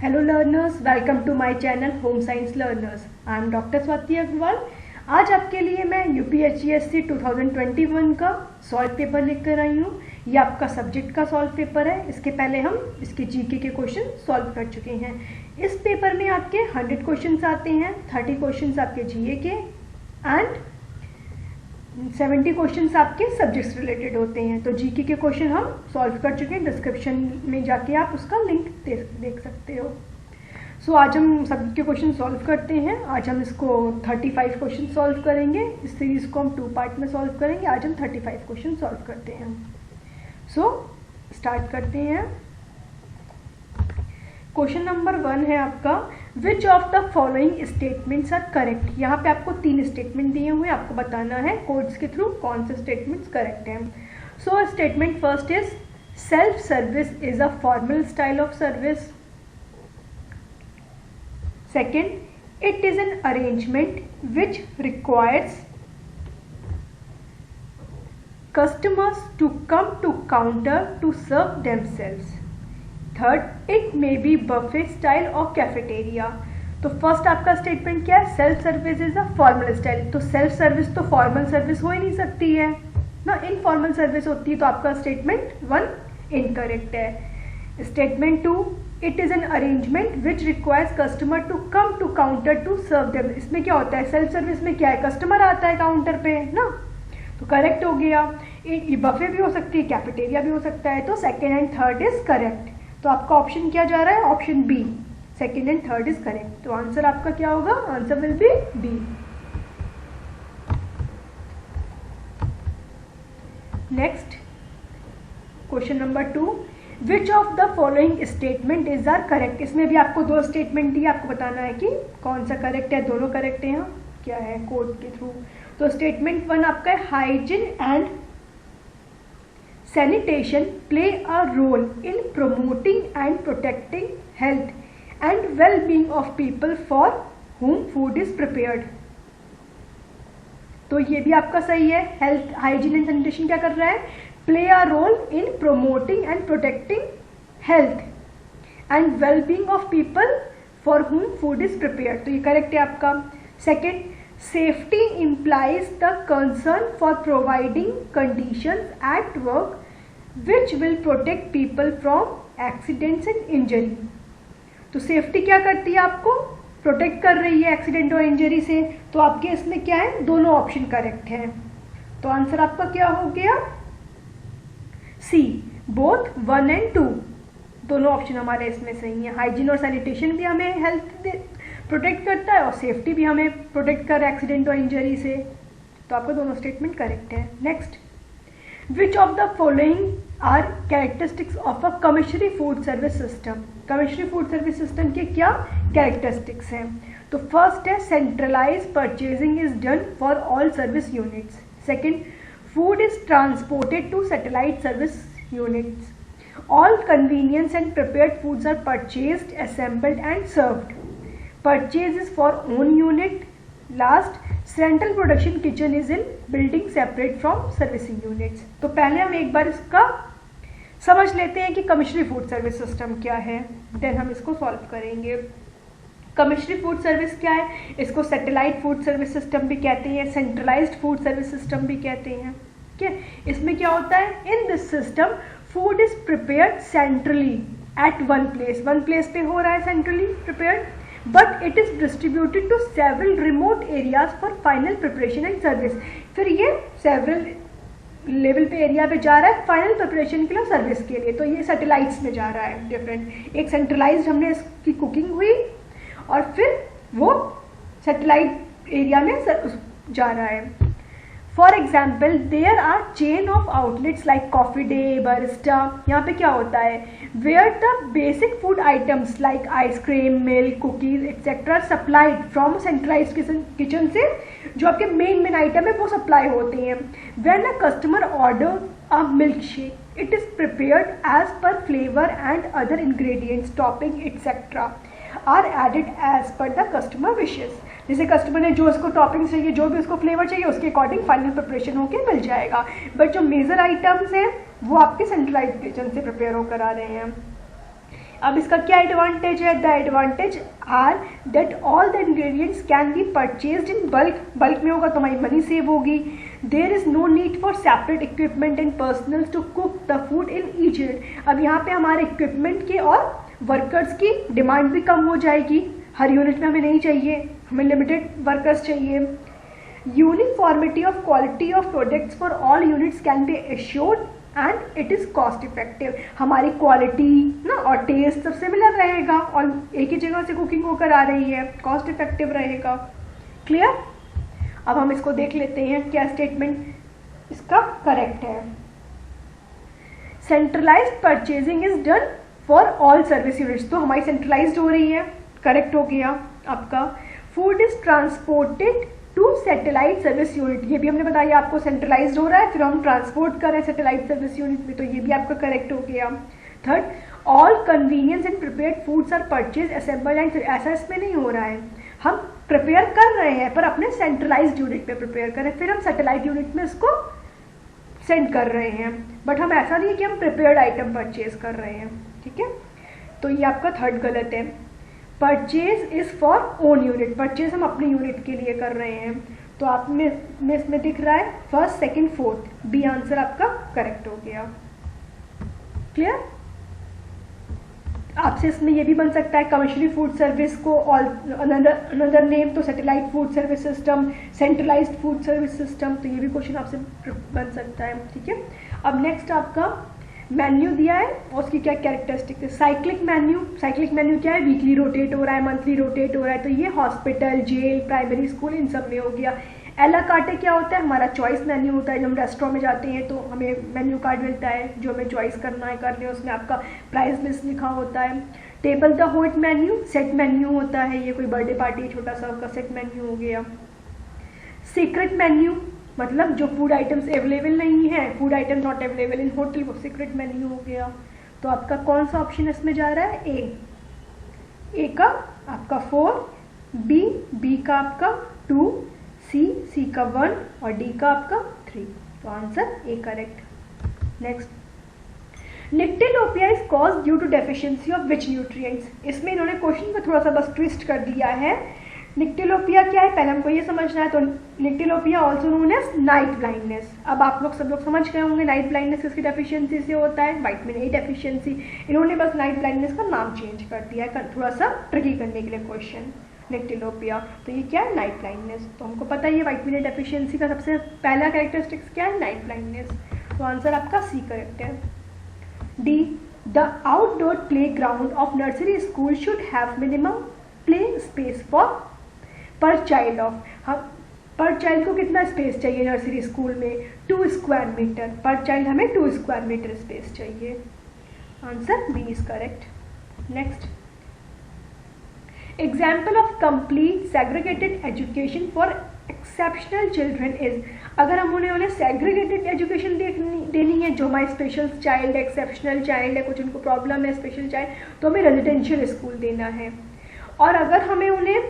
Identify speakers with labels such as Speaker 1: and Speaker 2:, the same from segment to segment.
Speaker 1: Hello learners, welcome to my channel home science learners. I am doctor Swati Agrawal. आज आपके लिए मैं यूपीएससी 2021 का सॉल्व पेपर लेकर आई हूँ। ये आपका सब्जेक्ट का सॉल्व पेपर है। इसके पहले हम इसके जीके के क्वेश्चन सॉल्व कर चुके हैं। इस पेपर में आपके 100 क्वेश्चन आते हैं, 30 क्वेश्चन आपके जीए के एंड 70 क्वेश्चंस आपके सब्जेक्ट्स रिलेटेड होते हैं। तो जीके के क्वेश्चन हम सॉल्व कर चुके हैं। डिस्क्रिप्शन में जाके आप उसका लिंक देख सकते हो। सो आज हम सभी के क्वेश्चन सॉल्व करते हैं। आज हम इसको 35 क्वेश्चन सॉल्व करेंगे। इस सीरीज को हम 2 पार्ट में सॉल्व करेंगे। आज हम 35 क्वेश्चन सॉल्व करते हैं। सो स्टार्ट करते हैं। क्वेश्चन नंबर 1 है आपका, which of the following statements are correct. यहाँ पे आपको 3 स्टेटमेंट दिए हुए हैं, आपको बताना है कोड्स के थ्रू कौन से स्टेटमेंट्स करेक्ट हैं। So statement first is self service is a formal style of service. Second, it is an arrangement which requires customers to come to counter to serve themselves. Third, it may be buffet style or cafeteria. तो first आपका statement क्या है? Self service is a formal style. तो self service तो formal service हो ही नहीं सकती है ना, इनफॉर्मल सर्विस होती है। तो आपका स्टेटमेंट 1 इनकरेक्ट है। Statement 2, it is an arrangement which requires customer to come to counter to serve them. इसमें क्या होता है? सेल्फ सर्विस में क्या है? कस्टमर आता है काउंटर पे ना, तो करेक्ट हो गया। ये बफे भी हो सकती है, कैफेटेरिया भी हो सकता है। तो second and third is correct. तो आपका ऑप्शन क्या जा रहा है? Option B, second and third is correct. तो आंसर आपका क्या होगा? Answer will be B. Next question number 2, which of the following statement is are correct. इसमें भी आपको 2 स्टेटमेंट दिए, आपको बताना है कि कौन सा करेक्ट है। दोनों करेक्ट है। यहाँ क्या है कोड के थ्रू। तो स्टेटमेंट 1 आपका है, hygiene and sanitation play a role in promoting and protecting health and well being of people for whom food is prepared. तो ये भी आपका सही है। हेल्थ, हाइजीन एंड सैनिटेशन क्या कर रहा है? Play a role in promoting and protecting health and well being of people for whom food is prepared. तो ये करेक्ट है आपका। Second, safety implies the concern for providing conditions at work which will protect people from accidents and injury. तो safety क्या करती है? आपको protect कर रही है एक्सीडेंट और इंजरी से। तो आपके इसमें क्या है? दोनों ऑप्शन करेक्ट हैं। तो आंसर आपका क्या हो गया? सी, बोथ 1 एंड 2 दोनों ऑप्शन हमारे इसमें सही है। हाइजीन और सैनिटेशन भी हमें हेल्थ प्रोटेक्ट करता है और सेफ्टी भी हमें प्रोटेक्ट कर रहा है एक्सीडेंट और इंजरी से। तो आपका दोनों स्टेटमेंट करेक्ट है। Next, which of the following are characteristics of a commissary food service system. Commissary food service system के क्या कैरेक्टरिस्टिक्स हैं? तो फर्स्ट है, centralize purchasing is done for all service units. Second, food is transported to satellite service units. All convenience and prepared foods are purchased, assembled and served. Purchase is for own unit. Last, central production kitchen is in building separate from servicing units. तो पहले हम एक बार इसका समझ लेते हैं कि कमिश्नरी food service system क्या है, देन हम इसको सॉल्व करेंगे। कमिश्नरी फूड सर्विस क्या है? इसको सैटेलाइट फूड सर्विस सिस्टम भी कहते हैं, सेंट्रलाइज्ड फूड सर्विस सिस्टम भी कहते हैं। ठीक है, इसमें क्या होता है? In this system food is prepared centrally at one place पे हो रहा है centrally prepared, but it is distributed to several remote areas for final preparation and service. फिर ये सेवरल लेवल पे एरिया पे जा रहा है फाइनल प्रिपरेशन के लिए, सर्विस के लिए। तो ये सैटेलाइट्स में जा रहा है डिफरेंट। एक सेंट्रलाइज्ड हमने इसकी कुकिंग हुई और फिर वो सैटेलाइट एरिया में जा रहा है। For example, there are chain of outlets like Coffee Day, Barista. यहाँ पे क्या होता है? Where the basic food items like ice cream, milk, cookies etcetera supplied from centralized kitchen से जो आपके मेन आइटम है वो सप्लाई होते हैं। When a customer order a milk shake, it is prepared as per flavour and other ingredients, topping etcetera are added as per the customer wishes. जैसे customer ने जो इसको टॉपिंग चाहिए, जो भी उसको फ्लेवर चाहिए, उसके अकॉर्डिंग फाइनल प्रिपरेशन होकर मिल जाएगा। बट जो मेजर आइटम्स हैं वो आपके सेंट्रलाइज्ड किचन से प्रिपेयर होकर आ रहे हैं। अब इसका क्या एडवांटेज है? The advantage are that all the ingredients can be purchased in bulk, bulk में होगा तो हमारी मनी सेव होगी. There is no need for separate equipment and personnels to cook the food in each unit. अब यहाँ पे हमारे equipment के और वर्कर्स की डिमांड भी कम हो जाएगी. हर यूनिट में हमें नहीं चाहिए, हमें लिमिटेड वर्कर्स चाहिए. Uniformity of quality of products for all units can be assured and it is cost effective. हमारी क्वालिटी ना और टेस्ट सब सिमिलर रहेगा और एक ही जगह से कुकिंग होकर आ रही है, कॉस्ट इफेक्टिव रहेगा. क्लियर? अब हम इसको देख लेते हैं क्या स्टेटमेंट इसका करेक्ट है. Centralised purchasing is done for all service units, तो हमारी सेंट्रलाइज्ड हो रही है, करेक्ट हो गया आपका. Food is transported to satellite service unit, ये भी हमने बताया आपको सेंट्रलाइज्ड हो रहा है, फिर हम ट्रांसपोर्ट कर रहे हैं सैटेलाइट सर्विस यूनिट में, तो ये भी आपका करेक्ट हो गया. Third, all convenience and prepared foods are purchase assemble and, ऐसा इसमें नहीं हो रहा है, हम प्रिपेयर कर रहे हैं पर अपने सेंट्रलाइज्ड यूनिट पे प्रिपेयर कर रहे हैं, फिर हम सैटेलाइट यूनिट में इसको सेंड कर रहे हैं, बट हम ऐसा नहीं है कि हम प्रिपेयर्ड आइटम परचेज कर रहे हैं. ठीक है, तो ये आपका थर्ड गलत है. Purchase is for own unit, purchase हम अपने यूनिट के लिए कर रहे हैं, तो आप में इसमें दिख रहा है first second fourth, B answer आपका करेक्ट हो गया. क्लियर? आपसे इसमें ये भी बन सकता है कमर्शियली फूड सर्विस को अनदर नेम तो satellite food service system, centralised food service system, तो ये भी क्वेश्चन आपसे बन सकता है. ठीक है, अब नेक्स्ट आपका मेन्यू दिया है और उसकी क्या कैरेक्टरिस्टिक है. साइक्लिक मेन्यू, साइक्लिक मेन्यू क्या है? वीकली रोटेट हो रहा है, मंथली रोटेट हो रहा है, तो ये हॉस्पिटल, जेल, प्राइमरी स्कूल इन सब में हो गया. एला कार्टे क्या होता है? हमारा चॉइस मेन्यू होता है. जब हम रेस्टोरेंट में जाते हैं तो हमें मेन्यू कार्ड मिलता है, जो हमें चॉइस करना है कर ले, उसमें आपका प्राइस लिस्ट लिखा होता है. टेबल द होट मेन्यू सेट मेन्यू होता है, ये कोई बर्थडे पार्टी छोटा सा का सेट मेन्यू हो गया. सीक्रेट मेन्यू मतलब जो फूड आइटम्स अवेलेबल नहीं है, food items not available in hotel, वो सीक्रेट मेन्यू हो गया. तो आपका कौन सा ऑप्शन इसमें जा रहा है? ए का आपका 4, बी का आपका 2, सी का 1 और डी का आपका 3. तो answer A correct. Next, nyctalopia is cause due to deficiency of which nutrients. इसमें इन्होंने क्वेश्चन को थोड़ा सा बस ट्विस्ट कर दिया है. निक्टेलोपिया क्या है पहले हमको ये समझना है. तो nyctalopia also known as night blindness. अब आप लोग सब लोग समझ गए होंगे नाइट ब्लाइंडनेस किसकी डेफिशिएंसी से होता है? Vitamin A deficiency. इन्होंने बस नाइट ब्लाइंडनेस का नाम चेंज कर दिया है थोड़ा सा ट्रिकी करने के लिए क्वेश्चन. निक्टेलोपिया तो ये क्या है? Night blindness. तो हमको पता है ये विटामिन ए डेफिशिएंसी का सबसे पहला कैरेक्टरिस्टिक्स क्या है? Night blindness. तो आंसर आपका सी करेक्ट है. D, the outdoor play ground of nursery school should have minimum play space for पर चाइल्ड ऑफ. हम पर चाइल्ड को कितना स्पेस चाहिए नर्सरी स्कूल में? 2 स्क्वायर मीटर. पर चाइल्ड हमें 2 स्क्वायर मीटर स्पेस चाहिए. Answer B is correct. Next, example of complete segregated education for exceptional children is. अगर हम उन्हें सेग्रीगेटेड एजुकेशन देनी है, जो हमारे स्पेशल चाइल्ड, एक्सेप्शनल चाइल्ड है, कुछ उनको प्रॉब्लम है स्पेशल चाइल्ड, तो हमें रेजिडेंशियल स्कूल देना है. और अगर हमें उन्हें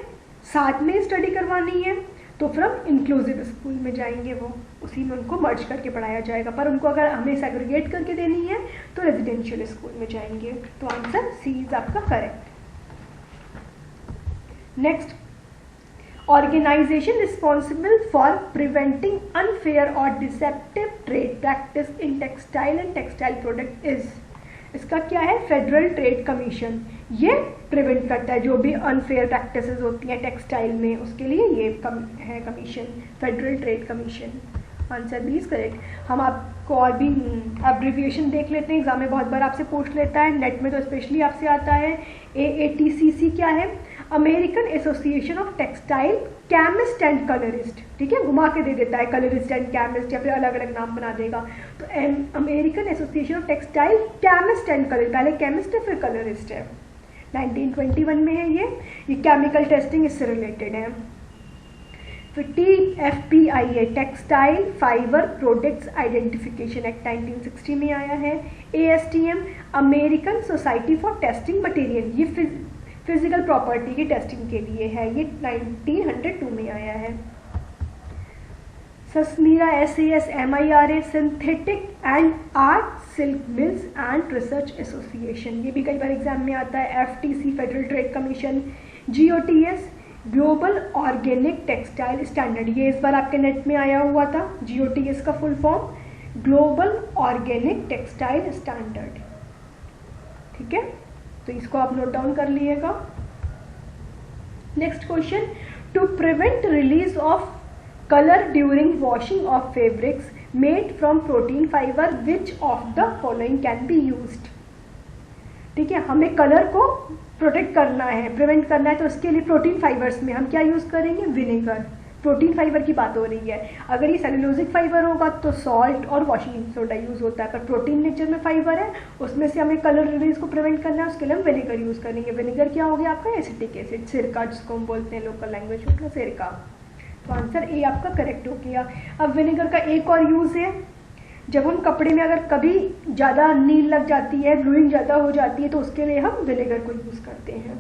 Speaker 1: साथ में स्टडी करवानी है तो फिर हम इंक्लूसिव स्कूल में जाएंगे, वो उसी में उनको मर्ज करके पढ़ाया जाएगा. पर उनको अगर हमें सेग्रीगेट करके देनी है तो रेजिडेंशियल स्कूल में जाएंगे. तो आंसर सी इज आपका correct. Next, organization responsible for preventing unfair और deceptive trade practice in textile and textile product is. इसका क्या है? Federal trade commission. ये प्रिवेंट करता है जो भी अनफेयर प्रैक्टिसेस होती हैं टेक्सटाइल में, उसके लिए ये है commission, federal trade commission. Answer B is correct. हम आपको और भी एब्रिविएशन देख लेते हैं, एग्जाम में बहुत बार आपसे पूछ लेता है, नेट में तो स्पेशली आपसे आता है. AATCC क्या है? American association of textile chemist and colourist. ठीक है, घुमा के दे देता है कलरिस्ट एंड केमिस्ट या फिर अलग अलग नाम बना देगा. तो American association of textile chemist and colour, पहले केमिस्ट है फिर कलरिस्ट है. 1921 में है ये केमिकल टेस्टिंग इससे रिलेटेड है. फिर TFPIA textile fibre products identification act 1960 में आया है. ASTM American society for testing material, ये फिजिकल प्रॉपर्टी की टेस्टिंग के लिए है, ये 1902 में आया है. सस्मीरा SASMIRA synthetic and art silk mills and research association, ये भी कई बार एग्जाम में आता है। FTC federal trade commission, GOTS global organic textile standard, ये इस बार आपके नेट में आया हुआ था। GOTS का full form global organic textile standard, ठीक है, तो इसको आप नोट डाउन कर लीजिएगा। Next question, to prevent release of color during washing of fabrics made from protein fiber, which of the following can be used? ठीक है, हमें कलर को प्रोटेक्ट करना है, प्रिवेंट करना है, तो उसके लिए प्रोटीन फाइबर्स में हम क्या यूज़ करेंगे? विनेगर। प्रोटीन फाइबर की बात हो रही है। अगर ये सेलुलोजिक फाइबर होगा तो सॉल्ट और वॉशिंग सोडा यूज़ होता है, पर प्रोटीन नेचर में फाइबर है, उसमें से हमें कलर रिलीज को प्रिवेंट करना है, उसके लिए हम विनेगर यूज़ करेंगे। विनेगर क्या हो गया आपका? एसिटिक एसिड, सिरका जिसको हम बोलते हैं लोकल लैंग्वेज में सिरका। तो आंसर ए आपका करेक्ट हो गया। अब विनेगर का एक और यूज़ है, जब हम कपड़े में अगर कभी ज़्यादा नील लग जाती है, ब्लूइंग ज़्यादा हो जाती है, तो उसके लिए हम विनेगर को यूज़ करते हैं,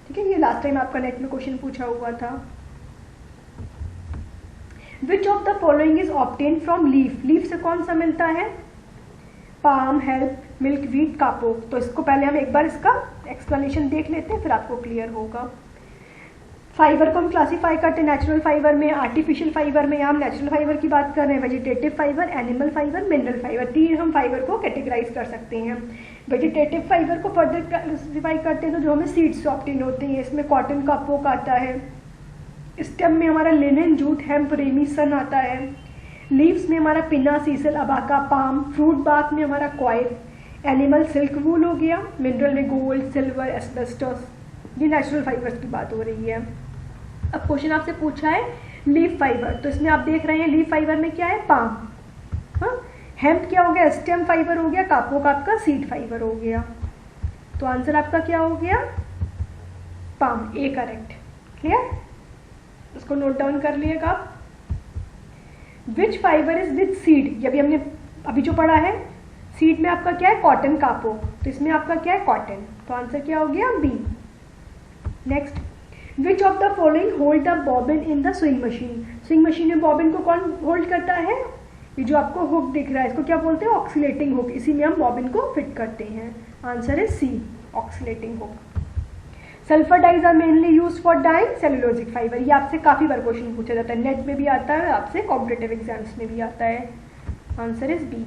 Speaker 1: ठीक है। ये लास्ट टाइम आपका नेट में क्वेश्चन पूछा हुआ था। Which of the following is obtain from leaf, leaf से कौन सा मिलता है? Palm, hemp, milkweed, kapok. तो इसको पहले हम एक बार इसका एक्सप्लेनेशन देख लेते हैं, फिर आपको क्लियर होगा। फाइबर को हम क्लासीफाई करते हैं नेचुरल फाइबर में, आर्टिफिशियल फाइबर में। हम नेचुरल फाइबर की बात कर रहे हैं, vegetative fibre, animal fibre, mineral fibre, तीन हम फाइबर को कैटेगराइज कर सकते हैं। वेजिटेटिव फाइबर को फर्दर क्लासीफाई करते हैं तो जो हमें सीड्स से ऑब्टेन होते हैं, इसमें कॉटन का पोक आता है, स्टेम में हमारा लिनन, जूट, हेम्प, रेमी, सन आता है, लीव्स में हमारा पिना, सीसल, अबाका, पाम, फ्रूट बाक में हमारा कॉयल, एनिमल सिल्क वूल हो गया, मिनरल में गोल्ड, सिल्वर, एस्बेस्टस। ये नेचुरल फाइबर्स की बात हो रही है। अब क्वेश्चन आपसे पूछा है लीफ फाइबर, तो इसमें आप देख रहे हैं लीफ फाइबर में क्या है? पाम। हाँ, हेम्प क्या हो गया? स्टेम फाइबर हो गया, कापोक आपका सीड फाइबर हो गया। तो आंसर आपका क्या हो गया? Palm, A correct. क्लियर, उसको नोट डाउन कर लिएगा। विच फाइबर इज विथ सीड, ये भी हमने अभी जो पढ़ा है, सीड में आपका क्या है? कॉटन, कापोक, तो इसमें आपका क्या है? कॉटन। तो आंसर क्या हो गया? B. Next, which of the following hold the bobbin in the sewing machine, sewing machine में बॉबिन को कौन होल्ड करता है? ये जो आपको हुक दिख रहा है, इसको क्या बोलते हैं? ऑक्सीलेटिंग हुक, इसी में हम बॉबिन को फिट करते हैं। Answer is C, oscillating hook. Sulphur dyes are mainly use for dyeing cellulosic fibre, ये आपसे काफी बार क्वेश्चन पूछा जाता है, नेट में भी आता है, आपसे कॉम्पिटेटिव एग्जाम्स में भी आता है। Answer is B.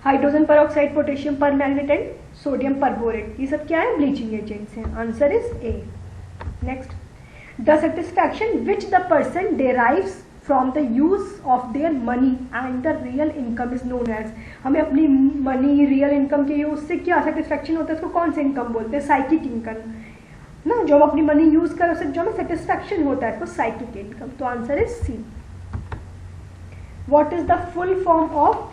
Speaker 1: Hydrogen peroxide, potassium permanganate and sodium perborate, ये सब क्या है? ब्लीचिंग एजेंट्स हैं। Answer is A. Next, the satisfaction which the person derives from the use of their money and the real income is known as, हमें अपनी money, real income के use से क्या सेटिस्फैक्शन होता है, उसको कौन से इनकम बोलते हैं? साइकिक इनकम ना, जो हम अपनी मनी यूज करें उससे जो हमें सेटिस्फैक्शन होता है, इसको साइकिक इनकम। तो answer is C. What is the full form of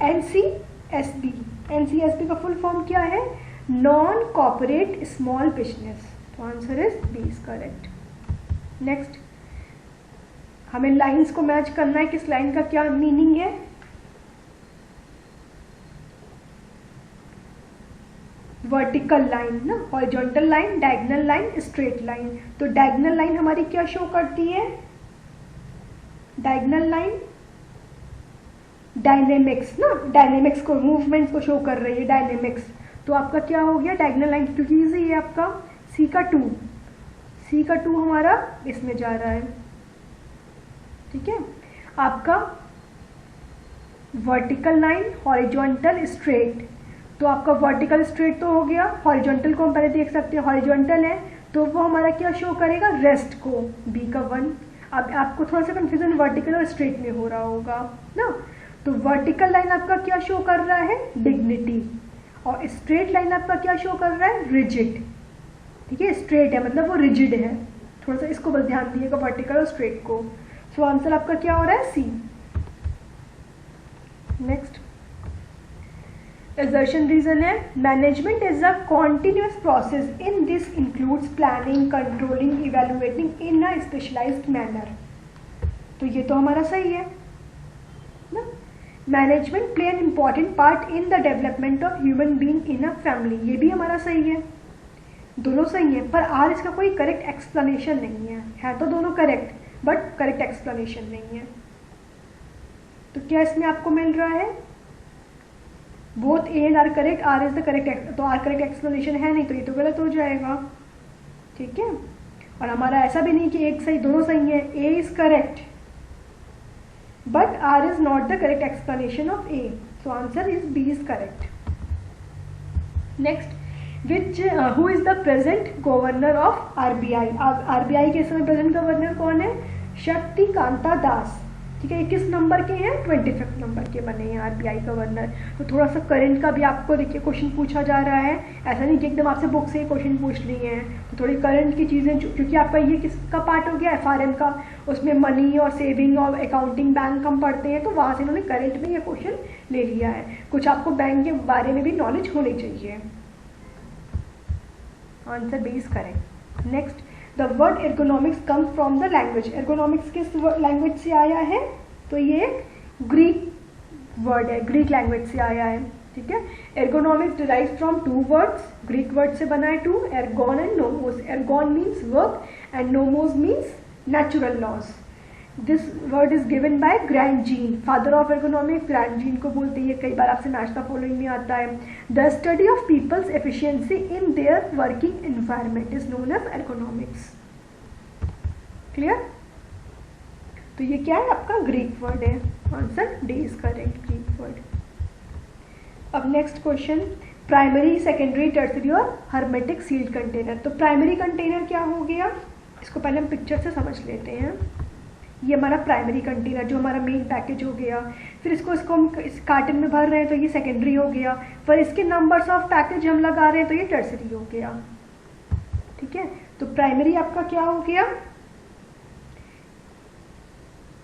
Speaker 1: NCSB, NCSB का फुल फॉर्म क्या है? Non corporate small business. तो answer is B is correct. Next, हमें लाइंस को मैच करना है, किस लाइन का क्या मीनिंग है? वर्टिकल लाइन ना, horizontal line, diagonal line, straight line. तो डायगोनल लाइन हमारी क्या शो करती है? डायगोनल लाइन डायनेमिक्स ना, डायनेमिक्स को, मूवमेंट्स को शो कर रही है, डायनेमिक्स। तो आपका क्या हो गया? डायगोनल लाइन, क्योंकि इजी है आपका सी का 2, सी का 2 हमारा इसमें जा रहा है, ठीक है। आपका वर्टिकल लाइन, हॉरिजॉन्टल, स्ट्रेट, तो आपका वर्टिकल स्ट्रेट तो हो गया, हॉरिजॉन्टल को हम पहले देख सकते हैं, हॉरिजॉन्टल है तो वो हमारा क्या शो करेगा? रेस्ट को, बी का 1। अब आपको थोड़ा सा कंफ्यूजन वर्टिकल और स्ट्रेट में हो रहा होगा ना, तो वर्टिकल लाइन आपका क्या शो कर रहा है? डिग्निटी, और स्ट्रेट लाइन आपका क्या शो कर रहा है? रिजिड, ठीक है, स्ट्रेट है मतलब वो रिजिड है, थोड़ा सा इसको बस ध्यान दिएगा, वर्टिकल और स्ट्रेट को। सो आंसर आपका क्या हो रहा है? सी। नेक्स्ट, assertion रीजन है management is a continuous process, in this includes planning, controlling, evaluating in a specialised manner. तो ये तो हमारा सही है ना, management play an important part in the development of human being in a family, ये भी हमारा सही है, दोनों सही है, पर आर इसका कोई करेक्ट एक्सप्लेनेशन नहीं है तो दोनों करेक्ट, बट करेक्ट एक्सप्लेनेशन नहीं है। तो क्या इसमें आपको मिल रहा है? Both A and R correct, R is the correct, तो आर करेक्ट एक्सप्लेनेशन है नहीं, तो ये तो गलत हो जाएगा। ठीक है, और हमारा ऐसा भी नहीं कि एक सही दोनों सही है, A is correct but R is not the correct explanation of A, so answer is B is correct. Next, which who is the present governor of RBI? RBI के इस समय प्रेजेंट गवर्नर कौन है? शक्तिकांता दास। ठीक है, ये किस नंबर के हैं? 25 नंबर के बने हैं आरबीआई गवर्नर। तो थोड़ा सा करंट का भी आपको देखिए क्वेश्चन पूछा जा रहा है, ऐसा नहीं कि एकदम आपसे बुक से ही क्वेश्चन पूछ लिए हैं। तो थोड़ी करंट की चीज़ें, क्योंकि आपका ये किसका पार्ट हो गया? एफआरएम का, उसमें मनी और सेविंग और अकाउंटिंग बैंक हम पढ़ते हैं, तो वहाँ से इन्होंने करंट में ये क्वेश्चन ले लिया है। कुछ आपको बैंक के बारे में भी नॉलेज होनी चाहिए। Answer B is correct. Next, the word ergonomics comes from the language. Ergonomics किस लैंग्वेज से आया है? तो ये ग्रीक वर्ड है, ग्रीक लैंग्वेज से आया है। ठीक है, ergonomics derives from 2 words, Greek word से बना है 2, ergon and nomos. Ergon means work and nomos means natural laws. This word is given by Grandjean, father of ergonomics. Grandjean को बोलते हैं, कई बार आपसे मैच द फॉलोइंग में आता है। The study of people's efficiency in their working environment is known as ergonomics. Clear? तो ये क्या है? आपका ग्रीक वर्ड है। Answer D is correct, Greek word. अब next question, primary, secondary, tertiary और हर्मेटिक सील्ड कंटेनर। तो प्राइमरी कंटेनर क्या हो गया? इसको पहले हम पिक्चर से समझ लेते हैं। ये हमारा प्राइमरी कंटेनर जो हमारा मेन पैकेज हो गया, फिर इसको हम इस कार्टन में भर रहे हैं तो ये सेकेंडरी हो गया, पर इसके नंबर्स ऑफ पैकेज हम लगा रहे हैं तो ये टर्सरी हो गया। ठीक है, तो प्राइमरी आपका क्या हो गया?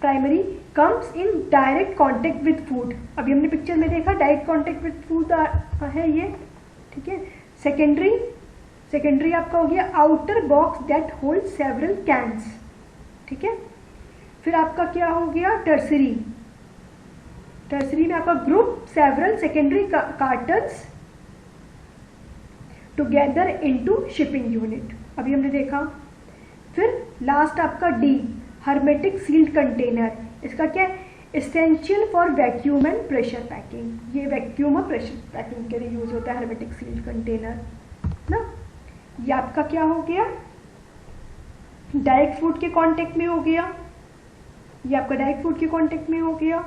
Speaker 1: Primary comes in direct contact with food. अभी हमने पिक्चर में देखा डायरेक्ट कॉन्टेक्ट विद फूड है ये। ठीक है, सेकेंडरी आपका हो गया outer box that hold several cans. ठीक है, फिर आपका क्या हो गया? टर्सरी में आपका group several secondary cottons together into shipping unit, अभी हमने देखा। फिर लास्ट आपका डी, हर्मेटिक सील्ड कंटेनर। इसका क्या है? Essential for vacuum and pressure packing. ये वैक्यूम और प्रेशर पैकिंग के लिए यूज होता है हर्मेटिक सील्ड कंटेनर ना। ये आपका क्या हो गया? डायरेक्ट फूड के कांटेक्ट में हो गया, ये आपका डायरेक्ट फूड के कांटेक्ट में हो गया।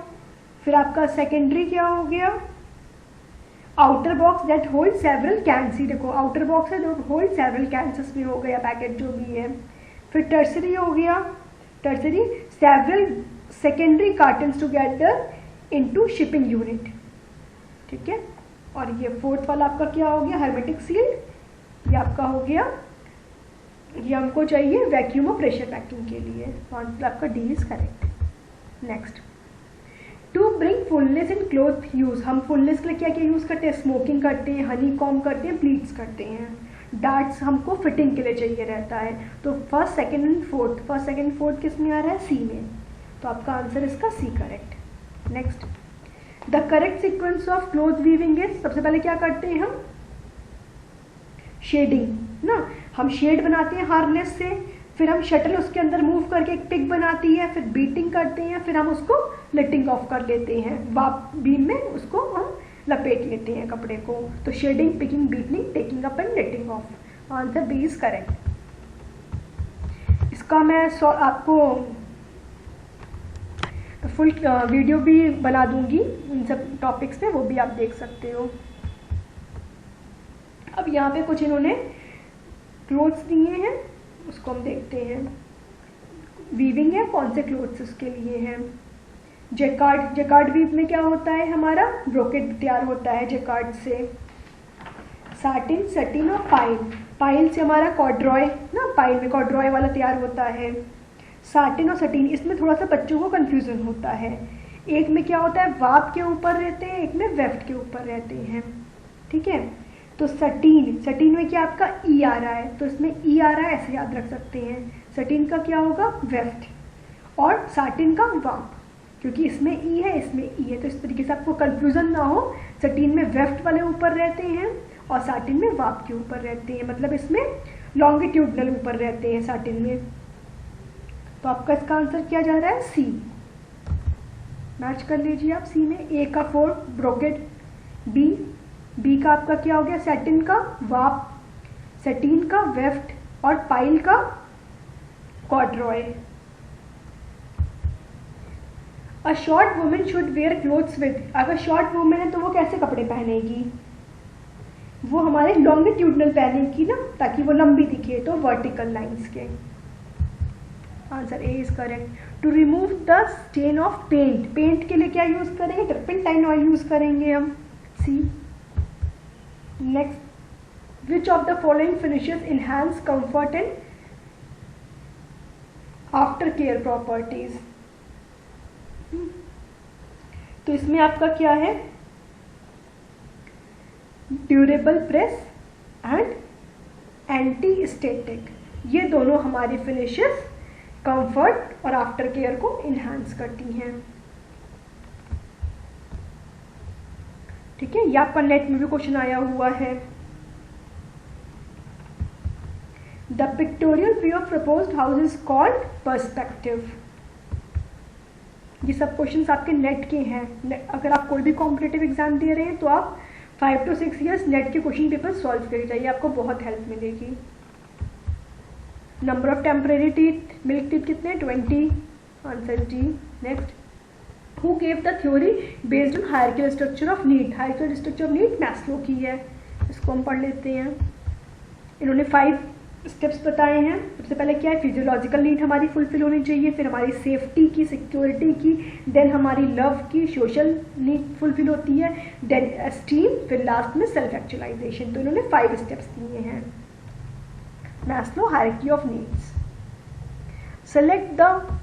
Speaker 1: फिर आपका सेकेंडरी क्या हो गया? Outer box that hold several cans. ही देखो आउटर बॉक्स है जो होल्ड सेवरल कैंस में हो गया पैकेट जो भी है। फिर टर्सरी हो गया, tertiary several secondary cottons together into shipping unit. ठीक है, और ये फोर्थ वाला आपका क्या हो गया? Hermetic sealed. ये आपका हो गया, ये हमको चाहिए वैक्यूम और प्रेशर पैकिंग के लिए। आंसर आपका D is correct. Next, to bring fullness in cloth use. हम फुलनेस के लिए क्या क्या यूज करते हैं? स्मोकिंग करते हैं, हनी कॉम्ब करते हैं, प्लीट्स करते हैं। डार्ट्स हमको फिटिंग के लिए चाहिए रहता है। तो फर्स्ट सेकंड एंड फोर्थ किस में आ रहा है? सी में। तो आपका आंसर इसका C correct. Next, the correct sequence of cloth weaving is. सबसे पहले क्या करते हैं हम? शेडिंग ना, हम शेड बनाते हैं हार्नेस से, फिर हम शटल उसके अंदर मूव करके एक पिक बनाती है, फिर बीटिंग करते हैं, फिर हम उसको लेटिंग ऑफ कर लेते हैं, वाप बीम में उसको हम लपेट लेते हैं कपड़े को। तो shedding, picking, beating, taking up and letting off. Answer B is correct. इसका मैं आपको फुल वीडियो भी बना दूंगी इन सब टॉपिक्स पे, वो भी आप देख सकते हो। अब यहाँ पे कुछ इन्होंने क्लोथ्स दिए हैं, उसको हम देखते हैं। वीविंग है, कौन से क्लोथ्स उसके लिए हैं? जेकार्ड वीव में क्या होता है? हमारा ब्रोकेट तैयार होता है जेकार्ड से। साटिन, सटिन और पाइल से हमारा कॉर्ड्रॉय ना, पाइल में कॉर्ड्रॉय वाला तैयार होता है। साटिन और सटिन, इसमें थोड़ा सा बच्चों को कंफ्यूजन होता है। एक में क्या होता है? वाप के ऊपर रहते हैं, एक में वेफ्ट के ऊपर रहते हैं। ठीक है, तो सटीन में क्या आपका ई आ रहा है, तो इसमें ई आ रहा है, ऐसे याद रख सकते हैं। सटीन का क्या होगा? वेफ्ट। और साटिन का वाप, क्योंकि इसमें ई है इसमें ई है, तो इस तरीके से आपको कंफ्यूजन ना हो। सटीन में वेफ्ट वाले ऊपर रहते हैं और साटिन में वाप के ऊपर रहते हैं, मतलब इसमें लॉन्गिट्यूडनल ऊपर रहते हैं साटिन में। तो आपका इसका आंसर क्या जा रहा है? सी। मैच कर लीजिए आप सी में। ए का फोर्ड ब्रोकेड, बी का आपका क्या हो गया? सैटिन का वाप, सैटिन का वेफ्ट और पाइल का corduroy. A short women should wear clothes with, अगर शॉर्ट वुमेन है तो वो कैसे कपड़े पहनेगी? वो हमारे लॉन्गिट्यूडनल पहनेगी ना, ताकि वो लंबी दिखे, तो वर्टिकल लाइंस के। Answer A is correct. To remove the stain of paint, paint के लिए क्या यूज करेंगे? टर्पेंटाइन ऑयल यूज करेंगे हम, C. Next, which of the following finishes enhance comfort and after care properties? तो इसमें आपका क्या है? Durable press and anti static, ये दोनों हमारी फिनिशेस कंफर्ट और आफ्टर केयर को इन्हांस करती हैं। ठीक है, ये आपका नेट में भी क्वेश्चन आया हुआ है। The pictorial view of proposed house is called perspective. ये सब क्वेश्चंस आपके नेट के हैं। अगर आप कोई भी कॉम्पिटिटिव एग्जाम दे रहे हैं तो आप 5 to 6 ईयर्स नेट के क्वेश्चन पेपर सॉल्व करके जाइए, आपको बहुत हेल्प मिलेगी। Number of temporary teeth, milk teeth कितने? 20, answer D. Next, who gave the theory based on hierarchical structure of need? Hierarchical structure of need Maslow की है, इसको हम पढ़ लेते हैं। इन्होंने 5 स्टेप्स बताए हैं। सबसे पहले क्या है? फिजियोलॉजिकल नीड हमारी फुलफिल होनी चाहिए, फिर हमारी सेफ्टी की, सिक्योरिटी की, देन हमारी लव की, सोशल नीड फुलफिल होती है, देन एस्टीम, फिर लास्ट में सेल्फ एक्चुअलाइजेशन। तो इन्होंने 5 स्टेप्स दिए हैं। Maslow hierarchy of needs. Select the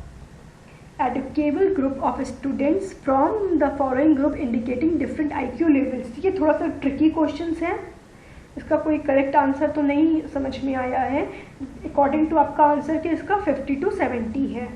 Speaker 1: educable group of students from the following group indicating different IQ levels. ये थोड़ा सा ट्रिकी क्वेश्चन है, इसका कोई करेक्ट आंसर तो नहीं समझ में आया है। अकॉर्डिंग टू आपका आंसर कि इसका 50 to 70 है।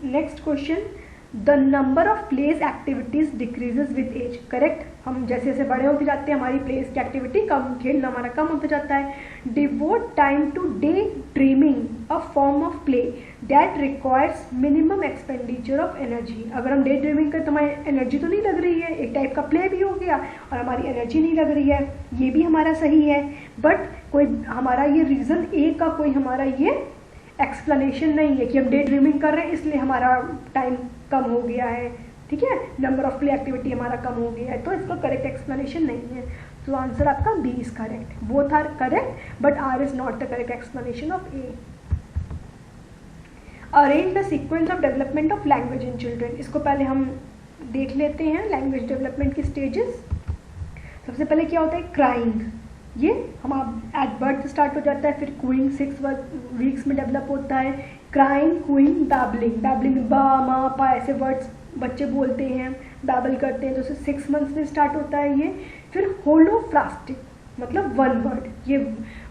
Speaker 1: Next question, the number of play activities decreases with age. Correct, हम जैसे जैसे बड़े होते जाते हैं हमारी प्लेस की एक्टिविटी कम, खेलना हमारा कम होता जाता है। Devote time to day dreaming, a form of play that requires minimum expenditure of energy. अगर हम डे ड्रीमिंग करें तो हमारी एनर्जी तो नहीं लग रही है, एक टाइप का प्ले भी हो गया और हमारी एनर्जी नहीं लग रही है, ये भी हमारा सही है। बट कोई हमारा ये रीज़न ए का कोई हमारा ये एक्सप्लेनेशन नहीं है कि हम डे ड्रीमिंग कर रहे हैं इसलिए हमारा टाइम कम हो गया है। ठीक है, नंबर ऑफ प्ले एक्टिविटी हमारा कम हो गया है, तो इसका करेक्ट एक्सप्लेनेशन नहीं है। तो आंसर आपका B is correct. Both are correct but R is not the correct explanation of A. Arrange the sequence of development of language in children. इसको पहले हम देख लेते हैं, लैंग्वेज डेवलपमेंट के स्टेजेस। सबसे पहले क्या होता है? क्राइंग, ये हमारा एट बर्थ स्टार्ट हो जाता है, फिर कूइंग 6 वीक्स में डेवलप होता है। क्राइंग, कूइंग, बैबलिंग, बैबलिंग बा मा पा ऐसे वर्ड्स बच्चे बोलते हैं, बैबल करते हैं, तो 6 मंथ्स में स्टार्ट होता है ये। फिर होलोफ्रास्टिक मतलब 1 वर्ड, ये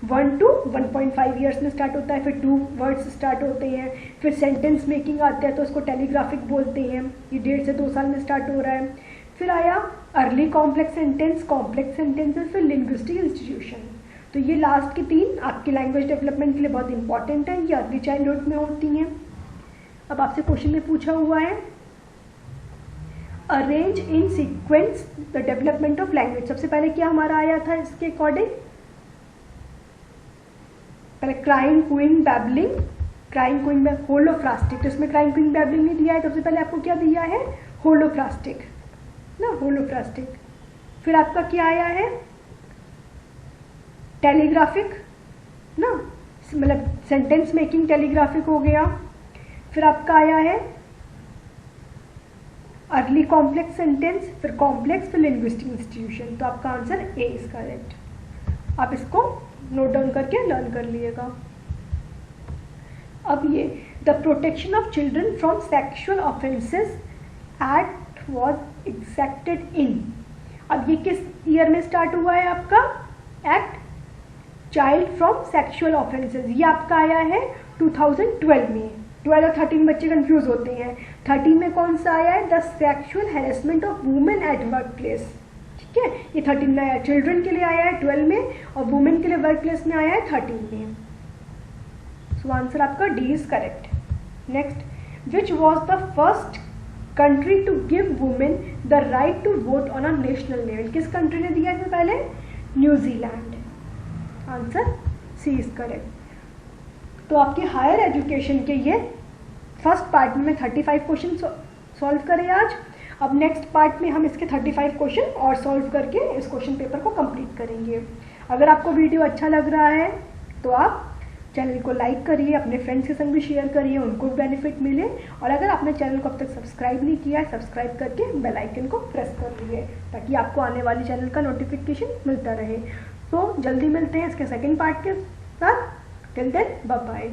Speaker 1: 1 to 1.5 ईयर्स में स्टार्ट होता है। फिर 2 वर्ड्स स्टार्ट होते हैं। फिर सेंटेंस मेकिंग आता है तो उसको टेलीग्राफिक बोलते हैं, ये 1.5 से 2 साल में स्टार्ट हो रहा है। फिर आया early complex sentence, complex sentences, फिर लिंग्विस्टिक इंस्टीट्यूशन। तो ये लास्ट की 3 आपके लैंग्वेज डेवलपमेंट के लिए बहुत इंपॉर्टेंट है, ये अर्ली चाइल्डहुड में होती हैं। अब आपसे क्वेश्चन में पूछा हुआ है arrange in sequence the development of language. सबसे पहले क्या हमारा आया था इसके अकॉर्डिंग? पहले crying, cooing, babbling, crying, cooing, होलोफ्रास्टिक। तो इसमें क्राइंग, कूइंग, बैबलिंग नहीं दिया है, सबसे पहले आपको क्या दिया है? होलोफ्रास्टिक ना, होलोफ्रास्टिक। फिर आपका क्या आया है? टेलीग्राफिक ना, मतलब सेंटेंस मेकिंग टेलीग्राफिक हो गया। फिर आपका आया है अर्ली कॉम्प्लेक्स सेंटेंस, फिर कॉम्प्लेक्स, फिर लिंग्विस्टिक इंस्टीट्यूशन। तो आपका आंसर ए इज करेक्ट। आप इसको नोट डाउन करके लर्न कर लिएगा। अब ये the protection of children from sexual offences act was accepted in. अब ये किस ईयर में स्टार्ट हुआ है आपका act? Child from sexual offences, ये आपका आया है 2012 में। 12 और 13 बच्चे कंफ्यूज होते हैं। 13 में कौन सा आया है? The sexual harassment of women at work place. ठीक है, ये 13 चिल्ड्रन के लिए आया है 12 में, और वुमेन के लिए वर्क प्लेस में आया है 13 में। सो आंसर आपका D is correct. Next, which was the first country to give women the right to vote on a national level? किस कंट्री ने दिया इसमें पहले? New Zealand. Answer C is correct. तो आपके हायर एजुकेशन के ये फर्स्ट पार्ट में 35 क्वेश्चन सॉल्व करें आज। अब नेक्स्ट पार्ट में हम इसके 35 क्वेश्चन और सॉल्व करके इस क्वेश्चन पेपर को कंप्लीट करेंगे। अगर आपको वीडियो अच्छा लग रहा है तो आप चैनल को लाइक करिए, अपने फ्रेंड्स के संग भी शेयर करिए, उनको भी बेनिफिट मिले। और अगर आपने चैनल को अब तक सब्सक्राइब नहीं किया है, सब्सक्राइब करके बेल आइकन को प्रेस कर दीजिए ताकि आपको आने वाली चैनल का नोटिफिकेशन मिलता रहे। तो जल्दी मिलते हैं इसके सेकंड पार्ट के साथ। Till then bye bye.